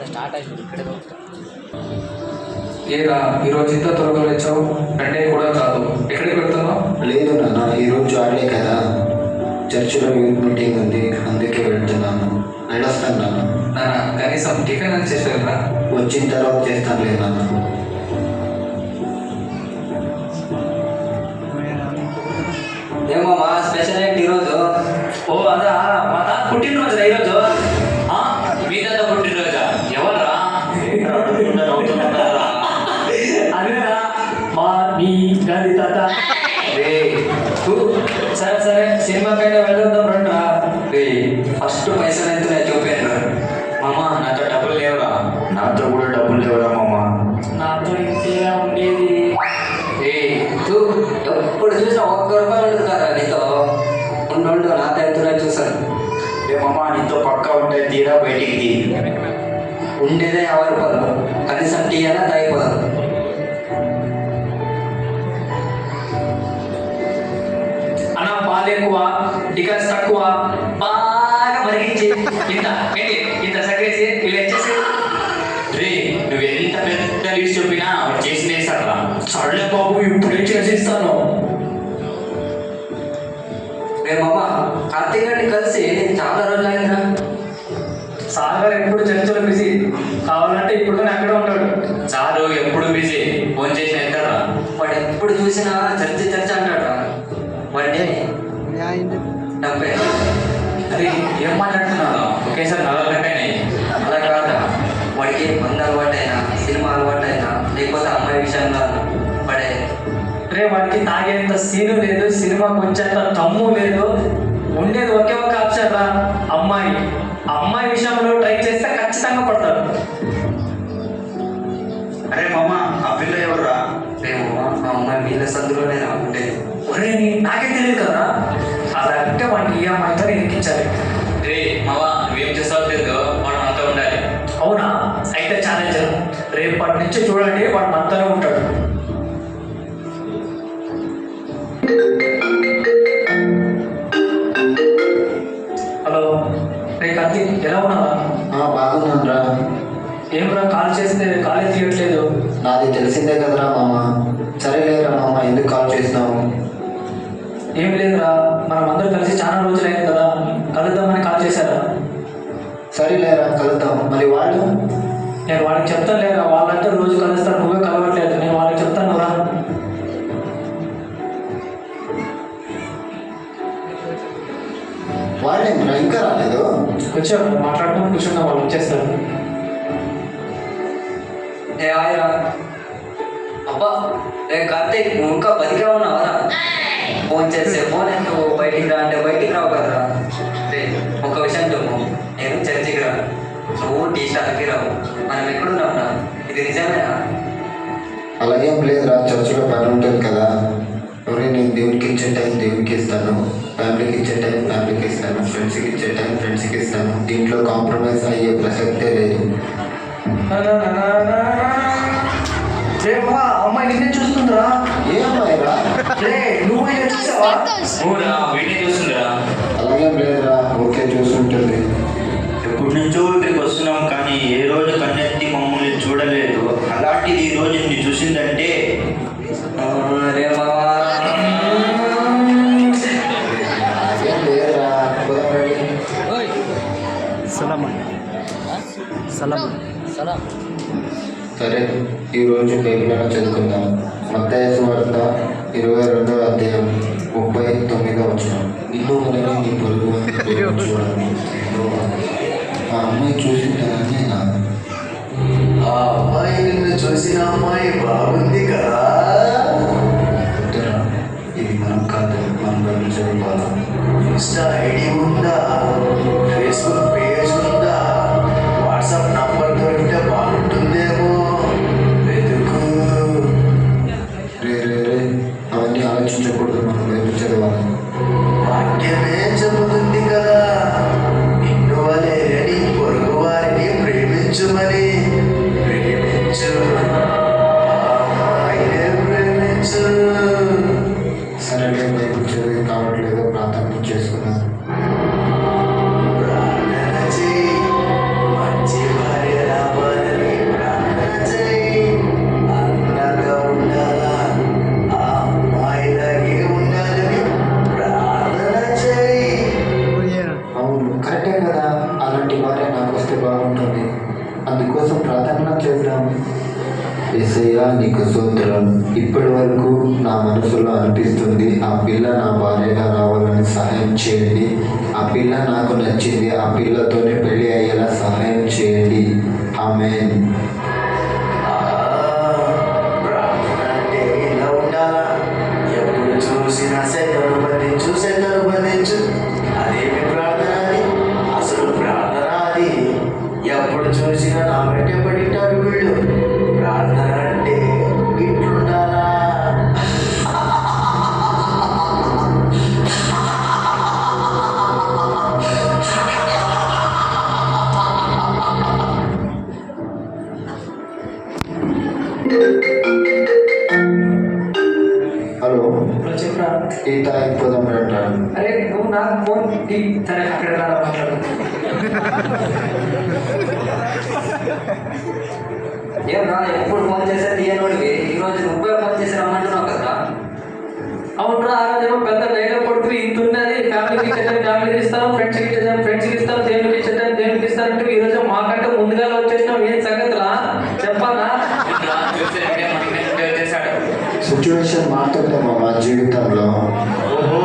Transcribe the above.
Start అయింది ఇక్కడే. ఏరా ఈరోజు ఇంత త్వరగా వచ్చావు? సండే కూడా కాదు, ఎక్కడికి వెళ్తున్నావు? లేదు నాన్న, ఈరోజు ఆడే కదా, చర్చిలో యూత్ మీటింగ్ ఉంది, అందుకే వెళ్తున్నాను. నడుస్తాను నాన్న. నాన్న కనీసం టిఫిన్ అని చేసేదా? వచ్చిన తర్వాత చేస్తాను లేదు నాన్న. ఏమో మా స్పెషల్ ఏంటి ఈరోజు? ఓ అదా, మా తాత పుట్టినరోజు ఈరోజు. మీ తాత పుట్టినరోజా? ఎవర్రా? అదేరా మా నీ గది తాత. సరే సరే సినిమాకైనా వెళ్ళొద్దాం రండిరా. ఫస్ట్ పైసలు ఎంత చూపాను మామ. నాతో డబ్బులు లేవురా. నాతో కూడా డబ్బులు లేవరా మామ. నాతో ఇంతేగా ఉండేది. ఎప్పుడు చూసినా ₹1 అడుగుతారా నీతో? ఉండు నాతో ఎంతున్నా చూసాను. ఏమమ్మా నీతో పక్కా ఉంటే తీరా బయటికి తీ. ఉండేదే ₹50, కనీసం టీ అయినా తాగిపోదాం. అన్న పాలు ఎక్కువ, టికెట్స్ తక్కువ, బాగా మరిగించి ఇంత సగేసి ఇలా ఇచ్చేసి. రే నువ్వు ఎంత పెద్ద లిస్ట్ చెప్పినా వాడు చేసినేసారా? సర్లే బాబు, ఇప్పుడే చేసి ఇస్తాను. మామ కార్తీక్ గారిని కలిసి చాలా రోజులు అయిందిరా. సాగర్ ఎప్పుడు చర్చలో బిజీ, కావాలంటే ఇప్పుడు అక్కడే ఉంటాడు. చాలు ఎప్పుడు బిజీ, ఫోన్ చేసిన ఎత్తారా? వాడు ఎప్పుడు చూసినా చర్చ అంటాడా? వాడిని డబ్బే. అరే ఏం మాట్లాడుతున్నావు? ఒకేసారి 4 గంటైనాయి. అలా కాదా, వాడికి మందు అలవాటైనా, సినిమా అలవాటైనా, లేకపోతే అమ్మాయి విషయంలో పడే. రే వాడికి తాగేంత సీను లేదు, సినిమాకి వచ్చేంత తమ్ము లేదు. ఉండేది ఒకే ఒక ఆప్షన్ రా, అమ్మాయి. అమ్మాయి విషయంలో ట్రై చేస్తే ఖచ్చితంగా పడతాడు. అరే మామ, ఆ పిల్ల ఎవర్రా? రేమో ఆ అమ్మాయి వీళ్ళ సందులోనే రాకుంటే. ఒరే నాకే తెలియదు కదా, అదంటే వాడిని ఈ అమ్మాయితో ఎక్కించాలి. రే మావా నువ్వేం చేస్తావు తెలియదు, వాడు మనతో ఉండాలి. అవునా? అయితే ఛాలెంజ్, రేపటి నుంచి చూడండి వాడు మనతోనే ఉంటాడు. హలో రే కార్తీక్, ఎలా ఉన్నావా? బాగున్నాను రా. ఏమరా కాల్ చేస్తే కాలే తీయట్లేదు? నాది తెలిసిందే కదరా మామ. సరేలేరా మామ, ఎందుకు కాల్ చేసినావు? ఏం లేదురా, మనం అందరూ కలిసి చాలా రోజులైంది కదా, కలుద్దామని కాల్ చేశారా. సరేలేరా కలుద్దాం. మరి వాళ్ళు? నేను వాళ్ళకి చెప్తాను లేరా, వాళ్ళంటే రోజు కలుస్తారు, నువ్వే కలవట్లేదు. నేను వాళ్ళకి చెప్తాను రా. వాళ్ళేంద్రా ఇంకా రాలేదు? వచ్చావు మాట్లాడుకుని కూర్చున్నా, వాళ్ళు వచ్చేస్తారు. ఏ ఆయరా అబ్బా, రే కార్తీక్ నువ్వు ఇంకా బతిగా ఉన్నావరా? ఫోన్ చేస్తే ఫోన్ ఎందుకు, బయటికి రా అంటే బయటికి రావు కదరా. రే ఒక విషయం చెప్పు, నేను చర్చికి రా, నువ్వు టీ స్టాల్కి రావు, మనం ఎక్కడున్నావురా? ఇది నిజమేనా? అలాగేం లేదురా, చర్చిలో పని ఉంటుంది కదా. ఎవరే, నేను దేవునికి ఇచ్చే టైం దేవునికి ఇస్తాను, ఫ్యామిలీకి ఇచ్చే టైం ఫ్యామిలీకి ఇస్తాను, ఫ్రెండ్స్కి ఇచ్చే టైం ఫ్రెండ్స్కి ఇస్తాను. దీంట్లో కాంప్రమైజ్ అయ్యే ప్రసక్తే లేదు. అమ్మాయి నిన్నే చూస్తుందిరా. ఏ అమ్మాయిరా? నువ్వు చూసావా? వీడిని చూస్తుందిరా. అలాగేం లేదురా, ఓకే చూస్తుంటుంది. ఎప్పటి నుంచో ఇక్కడికి వస్తున్నాం, కానీ ఏ రోజు కన్నెత్తి మమ్మల్ని చూడలేదు. అలాంటిది ఈ రోజు నిన్ను చూసిందంటే రే మావా, అలాగేం లేదురా, కుదరదు. సరే ఈరోజు బైబిల్ చదువుకుందాం. మత్తయి సువార్త 22వ అధ్యాయం 39వ వచనం. నిన్ను వలన నీ పొరుగు చూడాలి. ఆ అమ్మాయి చూసిందని ఆ అమ్మాయి నిన్ను చూసిన అమ్మాయి బాగుంది కదా. ఇది మనం కాదు, మనం బైబిల్ చదువుకోవాలి. ఇన్స్టా ఐడి ఉందా? ఫేస్బుక్ పేజ్ ఉందా? వాట్సాప్ నంబర్ దొరికితే బాగుంటుందేమో, వెతుకు. రే అవన్నీ ఆలోచించకూడదు, మనం బైబిల్ చదవాలి. వాక్యమే చెబుతుంది కదా, నిన్ను వలె నీ పొరుగు వారిని ప్రేమించుమని. ప్రేమించు, ఆ అమ్మాయినే ప్రేమించు. సరే బైబిల్ చదివి కావట్లేదు, ప్రార్థన చేసుకున్నాను. కరెక్టే కదా, అలాంటి భార్య నాకు వస్తే బాగుంటుంది. అందుకోసం ప్రార్థన చేద్దాం. యేసయ్యా నీకు స్తోత్రం. ఇప్పటి వరకు నా మనసులో అనిపిస్తుంది ఆ పిల్ల నా భార్యగా రావాలని సహాయం చేయండి. ఆ పిల్ల నాకు నచ్చింది, ఆ పిల్లతోనే పెళ్లి అయ్యేలా సహాయం చేయండి. ఆమేన్. ప్రార్థన అంటే ఇలా ఉండాలా? ఎప్పుడు చూసినా సైతాను బంధించు. అదేమి ప్రార్థన అది? అసలు ప్రార్థన అది. ఎప్పుడు చూసినా నా వెంట పడింటారు వీళ్ళు. ప్రార్థన అంటే ఇట్లుండాలా? హలో, ఇప్పుడు చెప్పరా. టీ తాగిపోదాం రండి. అరే నువ్వు నాకు ఫోన్ సరే అక్కడ రా మాట్లాడు. ఏం రా ఎప్పుడు ఫోన్ చేసేది తీయనోడివి, ఈరోజు నువ్వే ఫోన్ చేసి రమ్మంటున్నావు కదరా. అవునరా, ఆ రోజేమో పెద్ద డైలాగ్ కొడుకు ఇంత ఉన్నది, ఫ్యామిలీకి ఇచ్చేటప్పుడు ఫ్యామిలీకి ఇస్తాను, ఫ్రెండ్స్కి ఇచ్చేటప్పుడు ఫ్రెండ్స్కి ఇస్తాను, దేవునికి ఇచ్చేటప్పుడు దేవునికి ఇస్తానంటే ఈ రోజు మాకంటే ముందుగా వచ్చేసినావు. ఏం సంగతిరా చెప్పానా? చేశాడు సిచ్యువేషన్ మారుతుందేమో మా జీవితంలో. ఓహో